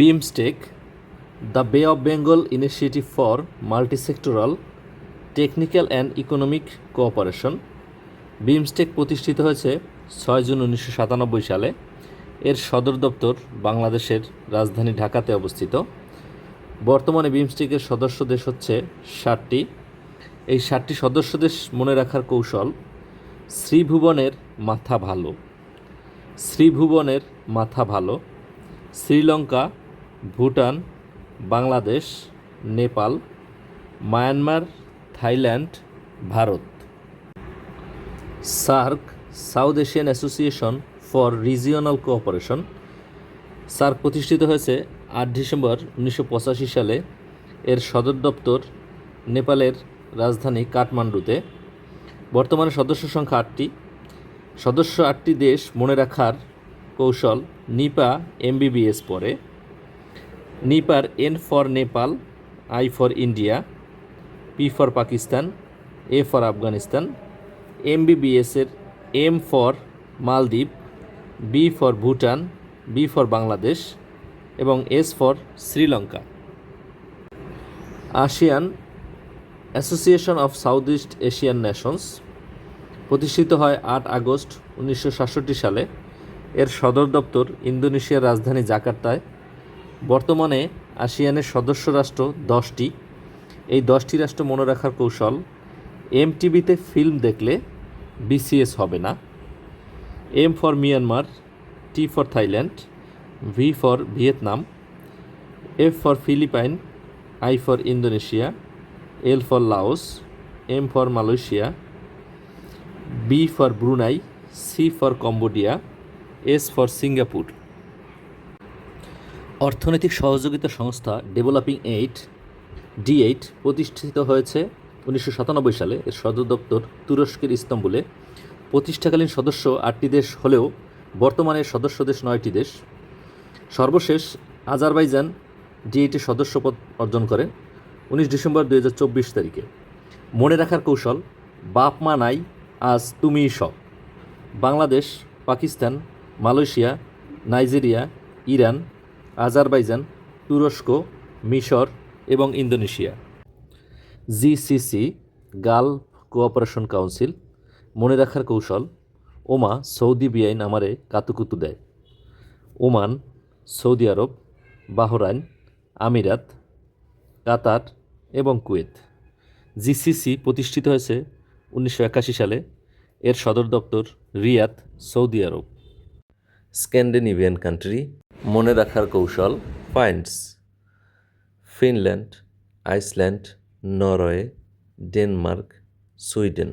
BIMSTEC, the বে of Bengal initiative for multi-sectoral technical and economic cooperation. BIMSTEC প্রতিষ্ঠিত হয়েছে 6 জুন 1997 সালে। এর সদর দপ্তর বাংলাদেশের রাজধানী ঢাকাতে অবস্থিত। বর্তমানে বিমস্টেকের সদস্য দেশ হচ্ছে 7টি। এই 7টি সদস্য দেশ মনে রাখার কৌশল: শ্রীভুবনের মাথা ভালো, শ্রীভুবনের মাথা ভালো, Sri Lanka, Bhutan, Bangladesh, Nepal, Myanmar, Thailand, Bharat. SAARC, south Asian association for regional cooperation. SAARC প্রতিষ্ঠিত হয়েছে 8 ডিসেম্বর 1985 সালে। এর সদর দপ্তর নেপালের রাজধানী কাঠমান্ডুতে। বর্তমানে সদস্য সংখ্যা 8টি। সদস্য 8টি দেশ মনে রাখার কৌশল: নিপা MBBS পরে। নিপার N for Nepal, I for India, P for Pakistan, A for Afghanistan. MBBS-এর M for Maldives, B for Bhutan, B for Bangladesh এবং S for Sri Lanka. ASEAN, association of south east Asian nations, প্রতিষ্ঠিত হয় 8 আগস্ট 1967 সালে। এর সদর দপ্তর ইন্দোনেশিয়ার রাজধানী জাকার্তায়। বর্তমানে আসিয়ানের সদস্য রাষ্ট্র 10টি। এই 10টি রাষ্ট্র মনে রাখার কৌশল: MTV-তে ফিল্ম দেখলে BCS হবে না। M for Myanmar, T for Thailand, V for Vietnam, F for Philippine, I for Indonesia, L for Laos, M for Malaysia, B for Brunei, C for Cambodia, S for Singapore. অর্থনৈতিক সহযোগিতা সংস্থা developing aid D8 প্রতিষ্ঠিত হয়েছে 1997 সালে। এর সদর দপ্তর তুরস্কের ইস্তাম্বুলে। প্রতিষ্ঠাকালীন সদস্য 8টি দেশ হলেও বর্তমানে সদস্য দেশ 9টি দেশ। সর্বশেষ আজারবাইজান D8-এর সদস্যপদ অর্জন করে 19 ডিসেম্বর 2024 তারিখে। মনে রাখার কৌশল: বাপ মা নাই, আজ তুমিই সব। Bangladesh, Pakistan, Malaysia, Nigeria, Iran, Azerbaijan, তুরস্ক, মিশর এবং Indonesia. GCC, Gulf cooperation council. মনে রাখার কৌশল: ওমা সৌদি বিয়াইন আমারে কাতুকুতু দেয়। ওমান, সৌদি আরব, বাহরাইন, আমিরাত, কাতার এবং কুয়েত। GCC প্রতিষ্ঠিত হয়েছে 1981 সালে। এর সদর দপ্তর রিয়াদ, সৌদি আরব। স্ক্যান্ডিনেভিয়ান কান্ট্রি মনে রাখার কৌশল: points: Finland, Iceland, Norway, Denmark, Sweden.